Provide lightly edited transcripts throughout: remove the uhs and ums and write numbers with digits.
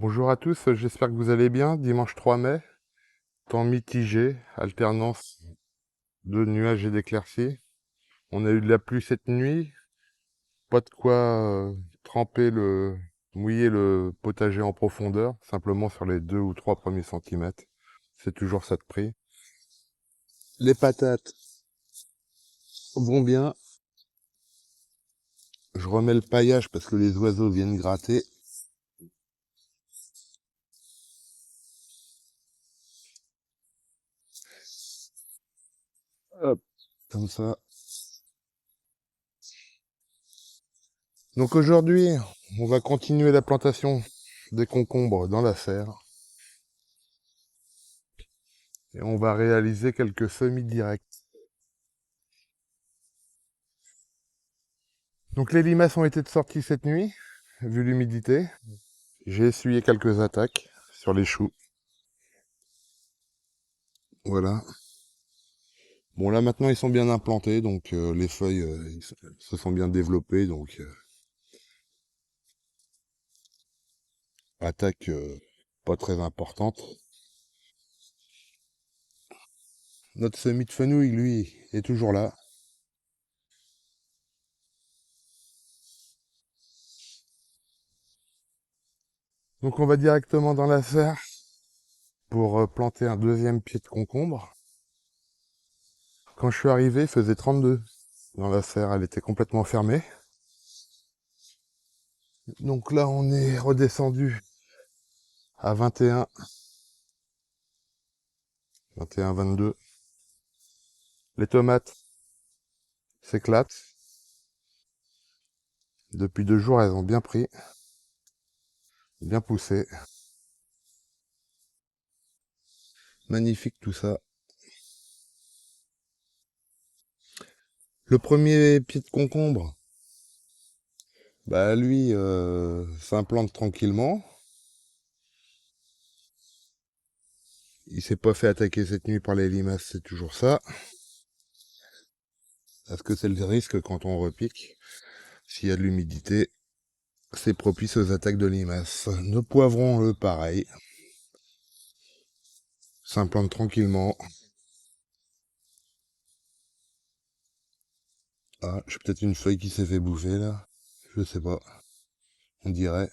Bonjour à tous, j'espère que vous allez bien. Dimanche 3 mai, temps mitigé, alternance de nuages et d'éclaircies. On a eu de la pluie cette nuit, pas de quoi mouiller le potager en profondeur, simplement sur les 2 ou 3 premiers centimètres. C'est toujours ça de prix. Les patates vont bien. Je remets le paillage parce que les oiseaux viennent gratter. Hop, comme ça. Donc aujourd'hui, on va continuer la plantation des concombres dans la serre. Et on va réaliser quelques semis directs. Donc les limaces ont été sorties cette nuit, vu l'humidité. J'ai essuyé quelques attaques sur les choux. Voilà. Bon là maintenant ils sont bien implantés, donc les feuilles se sont bien développées, donc attaque pas très importante. Notre semis de fenouil, lui, est toujours là. Donc on va directement dans la serre pour planter un deuxième pied de concombre. Quand je suis arrivé, il faisait 32 dans la serre, elle était complètement fermée. Donc là, on est redescendu à 21, 21, 22. Les tomates s'éclatent. Depuis 2 jours, elles ont bien pris, bien poussé. Magnifique tout ça. Le premier pied de concombre, bah lui, s'implante tranquillement. Il s'est pas fait attaquer cette nuit par les limaces, c'est toujours ça. Parce que c'est le risque quand on repique. S'il y a de l'humidité, c'est propice aux attaques de limaces. Nos poivrons, eux, pareil. S'implantent tranquillement. Ah, j'ai peut-être une feuille qui s'est fait bouffer là. Je sais pas. On dirait.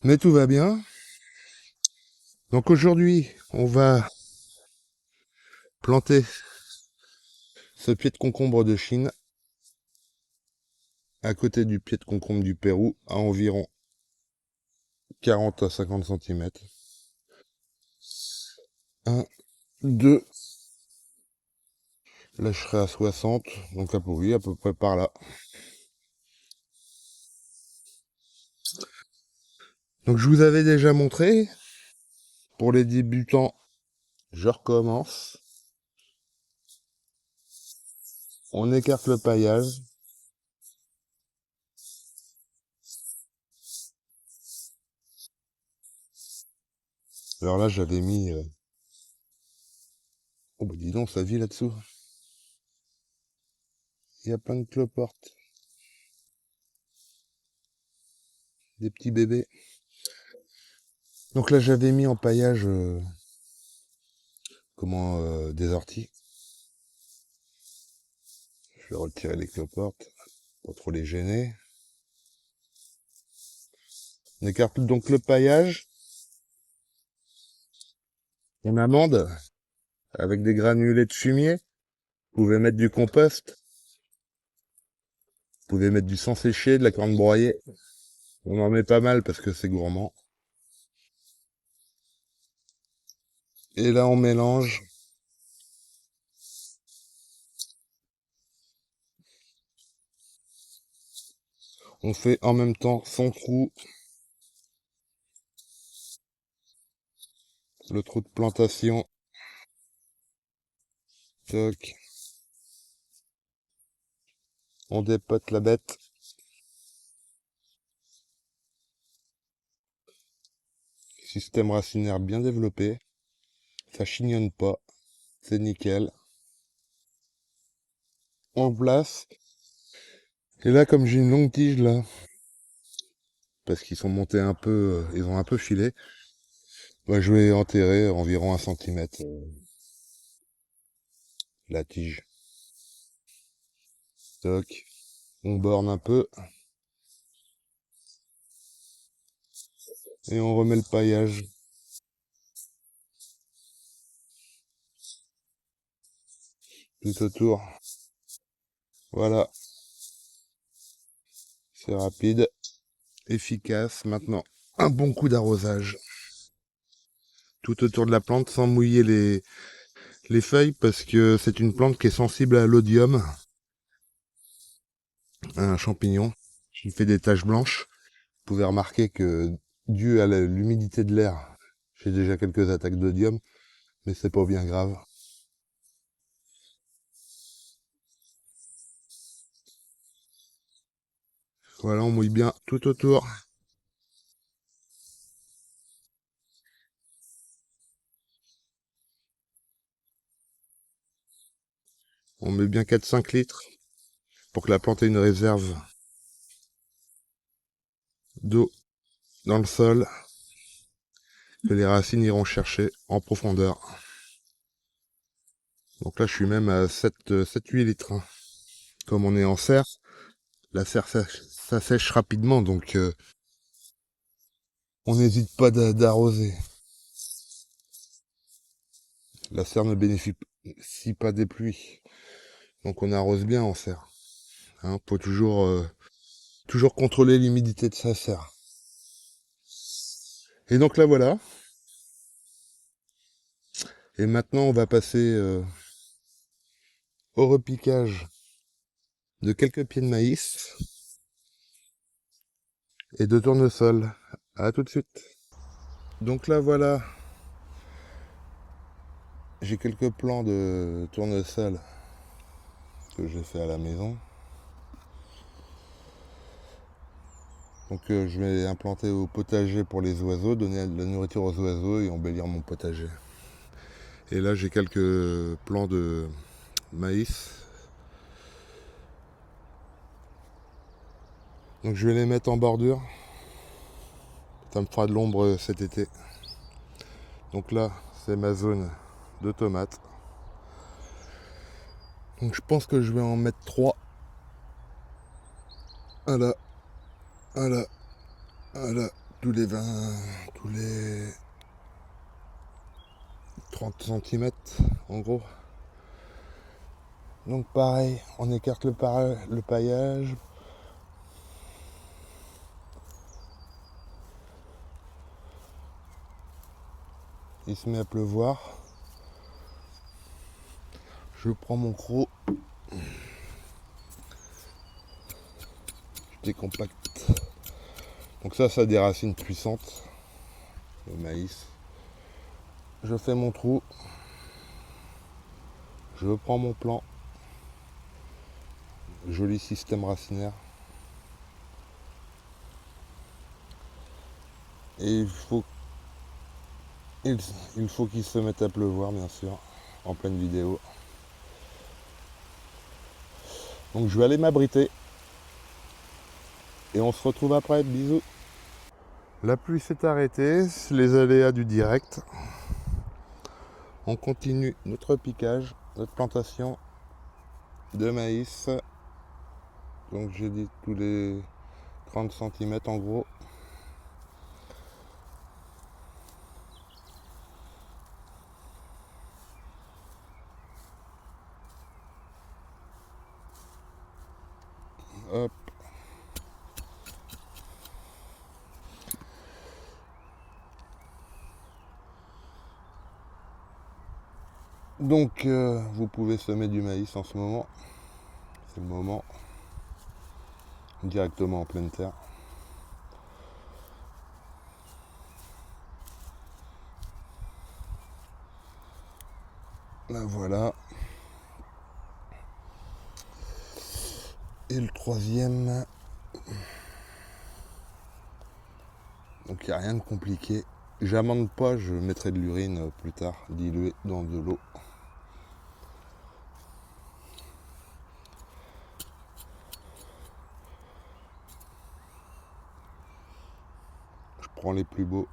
Mais tout va bien. Donc aujourd'hui, on va planter ce pied de concombre de Chine à côté du pied de concombre du Pérou à environ 40 à 50 cm. 1, 2, là je serai à 60, donc oui, à peu près par là. Donc je vous avais déjà montré, pour les débutants, je recommence. On écarte le paillage. Alors là j'avais mis... Oh bah dis donc, ça vit là-dessous. Il y a plein de cloportes. Des petits bébés. Donc là j'avais mis en paillage des orties. Je vais retirer les cloportes pour trop les gêner. On écarte donc le paillage. On amende avec des granulés de fumier. Vous pouvez mettre du compost. Vous pouvez mettre du sang séché, de la corne broyée. On en met pas mal parce que c'est gourmand. Et là on mélange. On fait en même temps son trou. Le trou de plantation. Toc. On dépote la bête. Système racinaire bien développé. Ça chignonne pas. C'est nickel. On le place. Et là, comme j'ai une longue tige là, parce qu'ils sont montés un peu, ils ont un peu filé. Bah, je vais enterrer environ 1 centimètre la tige. Toc, on borne un peu et on remet le paillage tout autour. Voilà, c'est rapide, efficace. Maintenant, un bon coup d'arrosage tout autour de la plante sans mouiller les feuilles parce que c'est une plante qui est sensible à l'odium, un champignon qui fait des taches blanches. Vous pouvez remarquer que dû à l'humidité de l'air, j'ai déjà quelques attaques d'odium, mais c'est pas bien grave. Voilà, on mouille bien tout autour. On met bien 4-5 litres pour que la plante ait une réserve d'eau dans le sol que les racines iront chercher en profondeur. Donc là, je suis même à 7-8 litres, hein. Comme on est en serre, la serre ça sèche rapidement, donc on n'hésite pas d'arroser. La serre ne bénéficie pas des pluies, donc on arrose bien en serre. Hein, faut toujours contrôler l'humidité de sa serre. Et donc là voilà. Et maintenant on va passer au repiquage de quelques pieds de maïs et de tournesol. À tout de suite. Donc là voilà, j'ai quelques plants de tournesol que j'ai fait à la maison. Donc je vais implanter au potager pour les oiseaux, donner de la nourriture aux oiseaux et embellir mon potager. Et là j'ai quelques plants de maïs. Donc je vais les mettre en bordure. Ça me fera de l'ombre cet été. Donc là c'est ma zone de tomates. Donc je pense que je vais en mettre 3. Voilà, voilà, voilà. Tous les 30 centimètres en gros. Donc pareil, on écarte le paillage. Il se met à pleuvoir. Je prends mon croc. Je décompacte. Donc ça a des racines puissantes. Le maïs. Je fais mon trou. Je prends mon plan. Joli système racinaire. Et il faut qu'il se mette à pleuvoir, bien sûr, en pleine vidéo. Donc je vais aller m'abriter. Et on se retrouve après. Bisous. La pluie s'est arrêtée, c'est les aléas du direct. On continue notre piquage, notre plantation de maïs. Donc j'ai dit tous les 30 centimètres en gros. Hop. Donc vous pouvez semer du maïs en ce moment. C'est le moment. Directement en pleine terre. Là voilà. Et le troisième. Donc il n'y a rien de compliqué. J'amende pas, je mettrai de l'urine plus tard, diluée dans de l'eau. prends les plus beaux.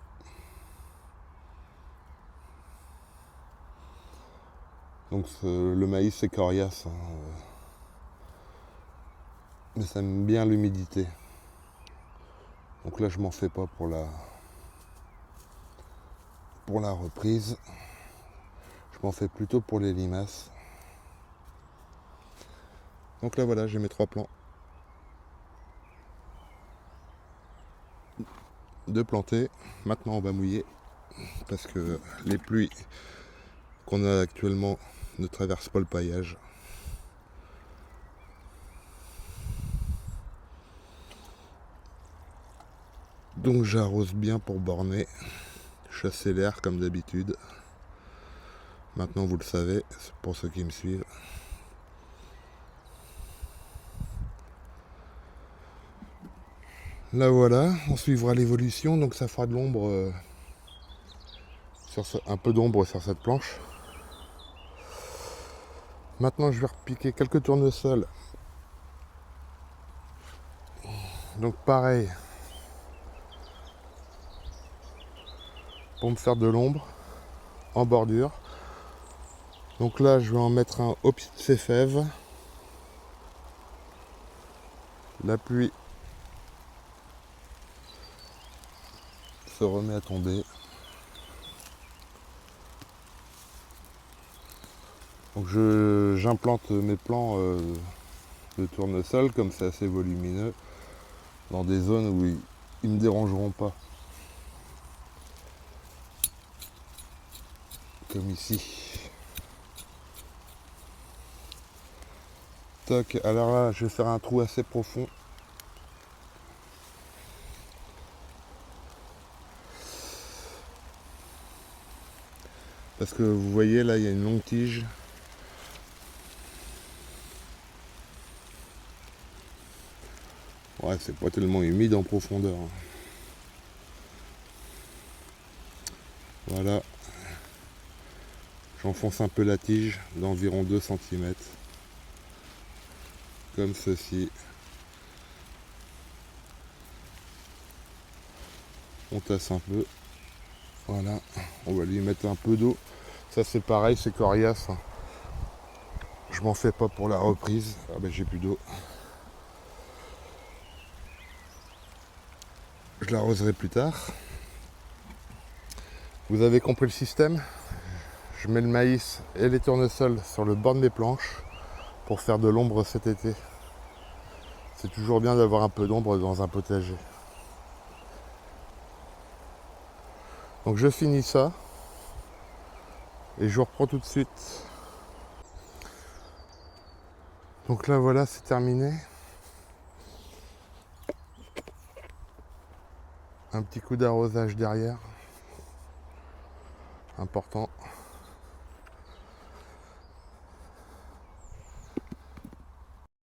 Donc le maïs c'est coriace, hein, mais ça aime bien l'humidité. Donc là je m'en fais pas pour la reprise. Je m'en fais plutôt pour les limaces. Donc là voilà, j'ai mes 3 plants. 2 plantés. Maintenant on va mouiller parce que les pluies qu'on a actuellement ne traversent pas le paillage. Donc j'arrose bien pour borner. Chasser l'air comme d'habitude. Maintenant vous le savez, c'est pour ceux qui me suivent. Là voilà, on suivra l'évolution, donc ça fera de l'ombre, un peu d'ombre sur cette planche. Maintenant je vais repiquer quelques tournesols. Donc pareil, pour me faire de l'ombre en bordure. Donc là je vais en mettre un au pied de ces fèves. La pluie se remet à tomber. Donc j'implante mes plants de tournesol, comme c'est assez volumineux, dans des zones où ils me dérangeront pas. Comme ici. Toc, alors là je vais faire un trou assez profond. Parce que vous voyez là il y a une longue tige. Ouais, c'est pas tellement humide en profondeur. Voilà. J'enfonce un peu la tige d'environ 2 cm. Comme ceci. On tasse un peu. Voilà. On va lui mettre un peu d'eau. Ça c'est pareil, c'est coriace. Je m'en fais pas pour la reprise. Ah ben j'ai plus d'eau. Je l'arroserai plus tard. Vous avez compris le système? Je mets le maïs et les tournesols sur le bord de mes planches pour faire de l'ombre cet été. C'est toujours bien d'avoir un peu d'ombre dans un potager. Donc je finis ça et je vous reprends tout de suite. Donc là voilà, c'est terminé. Un petit coup d'arrosage derrière. Important.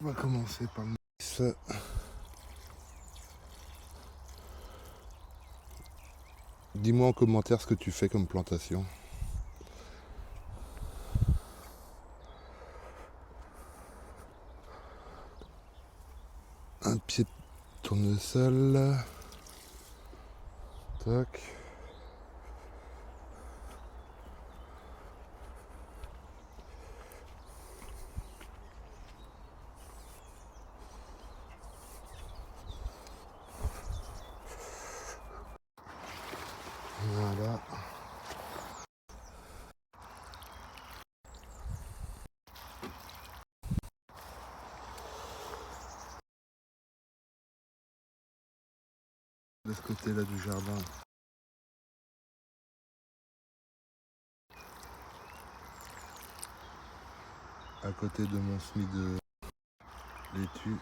On va commencer par le maïs. Dis-moi en commentaire ce que tu fais comme plantation. Un pied de tournesol. Tac. Voilà. De ce côté-là du jardin. À côté de mon semis de laitue.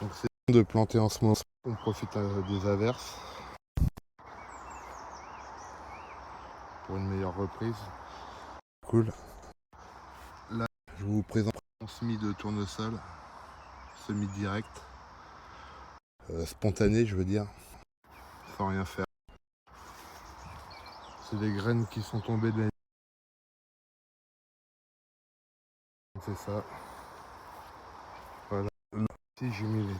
Donc c'est bien de planter en ce moment. On profite des averses pour une meilleure reprise. Cool. Là, je vous présente mon semis de tournesol, semis direct, spontané, je veux dire, sans rien faire. C'est des graines qui sont tombées de l'année. C'est ça. Voilà. Là, Ici j'ai mis les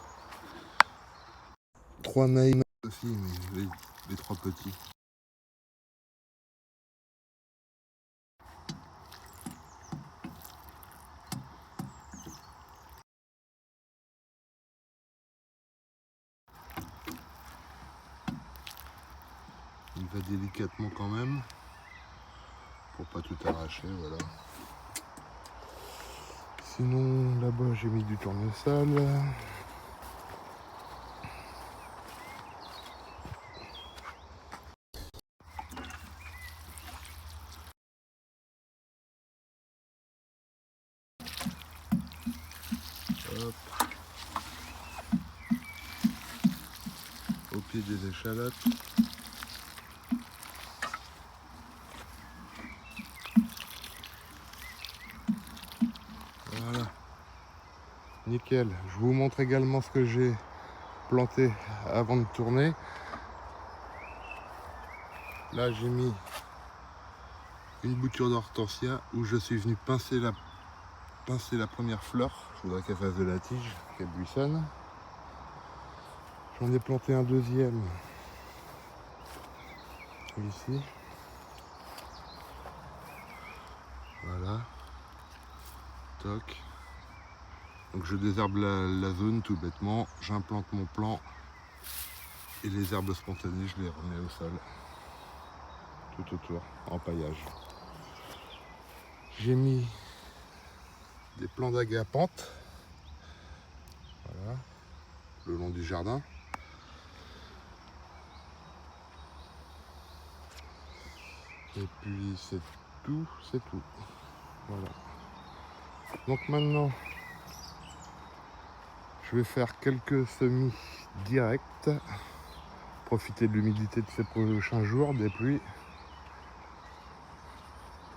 3 mails aussi, mais les 3 petits. Il va délicatement quand même, pour pas tout arracher, voilà. Sinon là-bas j'ai mis du tournesol. Hop. Au pied des échalotes. Voilà. Nickel. Je vous montre également ce que j'ai planté avant de tourner. Là j'ai mis une bouture d'hortensia où je suis venu pincer la première fleur. Je voudrais qu'elle fasse de la tige, qu'elle buissonne. J'en ai planté un deuxième ici. Voilà. Toc. Donc je désherbe la zone tout bêtement. J'implante mon plant et les herbes spontanées, je les remets au sol. Tout autour, en paillage. J'ai mis des plants d'agapanthe. Voilà. Le long du jardin. Et puis c'est tout. Voilà. Donc maintenant, je vais faire quelques semis directs. Profiter de l'humidité de ces prochains jours, des pluies.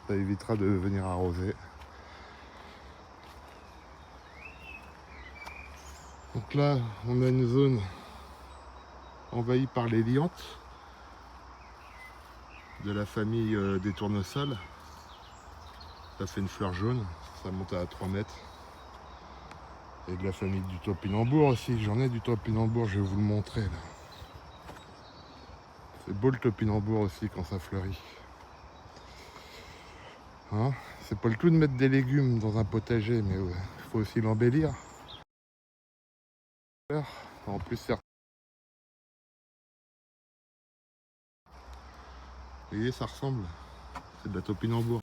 Ça évitera de venir arroser. Donc là, on a une zone envahie par les liantes de la famille des tournesols. Ça fait une fleur jaune, ça monte à 3 mètres. Et de la famille du topinambour aussi, j'en ai du topinambour, je vais vous le montrer là. C'est beau le topinambour aussi quand ça fleurit. Hein, c'est pas le tout de mettre des légumes dans un potager, mais il faut aussi l'embellir. En plus, vous voyez, ça ressemble. C'est de la topinambour.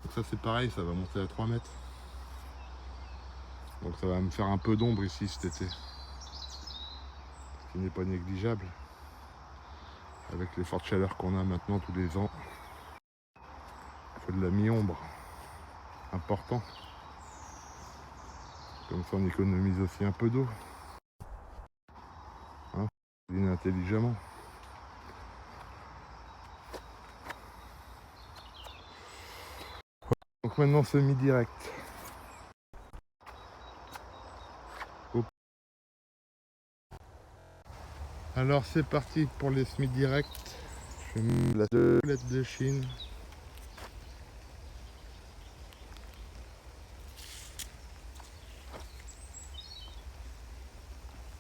Donc ça c'est pareil, ça va monter à 3 mètres. Donc ça va me faire un peu d'ombre ici cet été. Ce qui n'est pas négligeable. Avec les fortes chaleurs qu'on a maintenant tous les ans. Il faut de la mi-ombre. Important. Comme ça on économise aussi un peu d'eau. Hein, intelligemment. Donc maintenant semi direct. Alors c'est parti pour les semis directs. Je mets la toilette de Chine.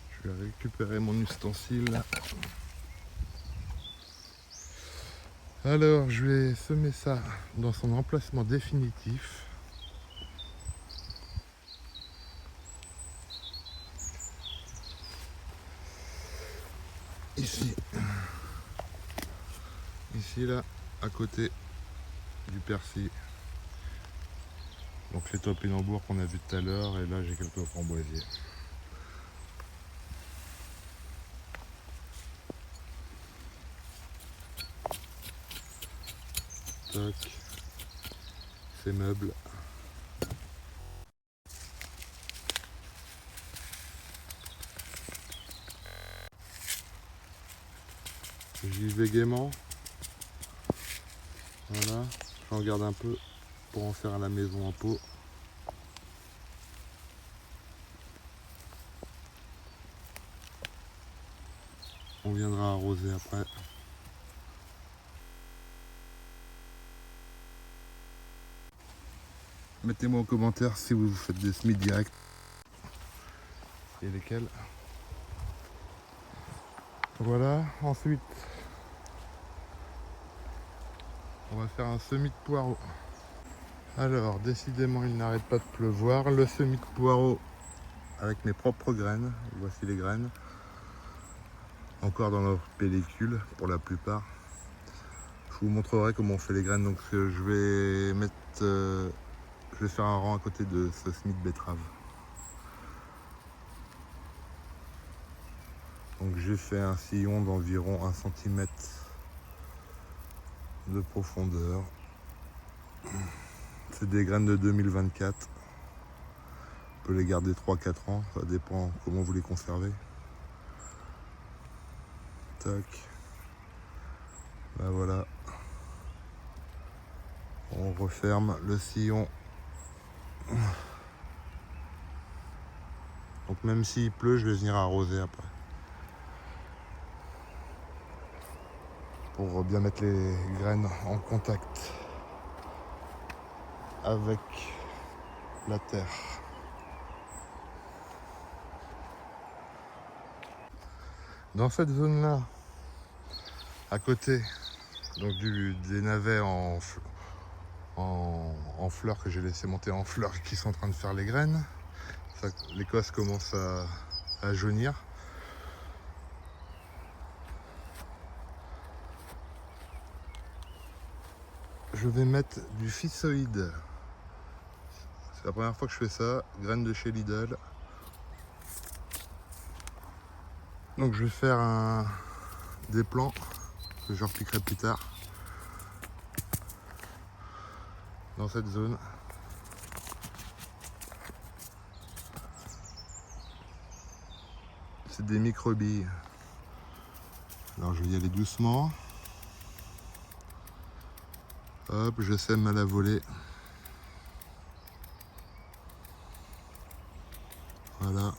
Je vais récupérer mon ustensile. Alors je vais semer ça dans son emplacement définitif. Ici là, à côté du persil. Donc les topinambours qu'on a vu tout à l'heure, et là j'ai quelques framboisiers. Tac. Ces meubles. J'y vais gaiement. Voilà, j'en garde un peu pour en faire à la maison en pot. On viendra arroser après. Mettez-moi en commentaire si vous faites des semis directs. et lesquels. Voilà, ensuite on va faire un semis de poireaux. Alors décidément il n'arrête pas de pleuvoir. Le semis de poireaux avec mes propres graines. Voici les graines. Encore dans leur pellicule pour la plupart. Je vous montrerai comment on fait les graines. Donc je vais mettre, je vais faire un rang à côté de ce semis de betterave. Donc j'ai fait un sillon d'environ 1 cm de profondeur. C'est des graines de 2024. On peut les garder 3-4 ans, ça dépend comment vous les conservez. Tac. Ben voilà. On referme le sillon. Donc même s'il pleut, je vais venir arroser après. Pour bien mettre les graines en contact avec la terre. Dans cette zone-là, à côté donc des navets en fleurs que j'ai laissé monter en fleurs et qui sont en train de faire les graines, l'écosse commence à jaunir. Je vais mettre du physoïde. C'est la première fois que je fais ça, graines de chez Lidl. Donc je vais faire des plants que je repiquerai plus tard dans cette zone. C'est des microbilles. Alors je vais y aller doucement. Hop, je sème à la volée. Voilà.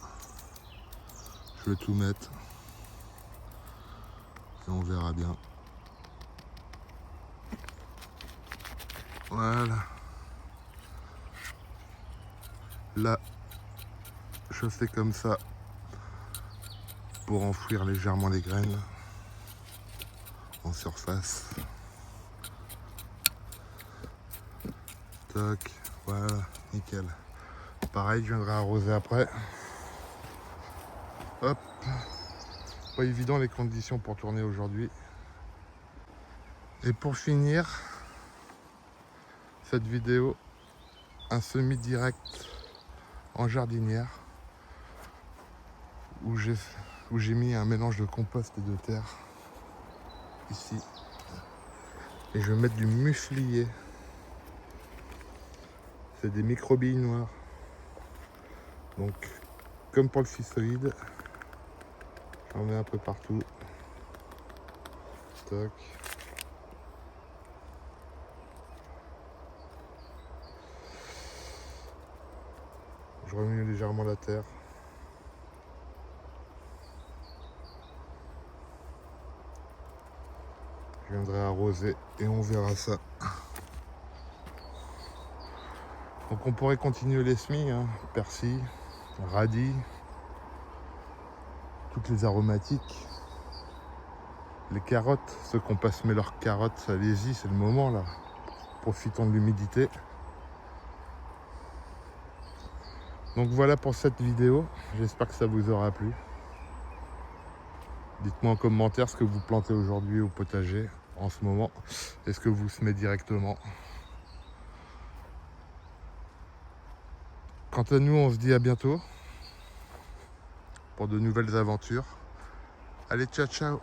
Je vais tout mettre. Et on verra bien. Voilà. Là, je fais comme ça pour enfouir légèrement les graines en surface. Toc, voilà, nickel. Pareil, je viendrai arroser après. Hop. Pas évident les conditions pour tourner aujourd'hui. Et pour finir cette vidéo, un semis direct en jardinière où j'ai mis un mélange de compost et de terre ici. Et je vais mettre du muflier. C'est des microbilles noires. Donc, comme pour le physoïde, j'en mets un peu partout. Stock. Je remue légèrement la terre. Je viendrai arroser et on verra ça. Donc on pourrait continuer les semis, hein. Persil, radis, toutes les aromatiques. Les carottes, ceux qui n'ont pas semé leurs carottes, allez-y, c'est le moment là. Profitons de l'humidité. Donc voilà pour cette vidéo, j'espère que ça vous aura plu. Dites-moi en commentaire ce que vous plantez aujourd'hui au potager en ce moment. Est-ce que vous semez directement? Quant à nous, on se dit à bientôt pour de nouvelles aventures. Allez, ciao ciao!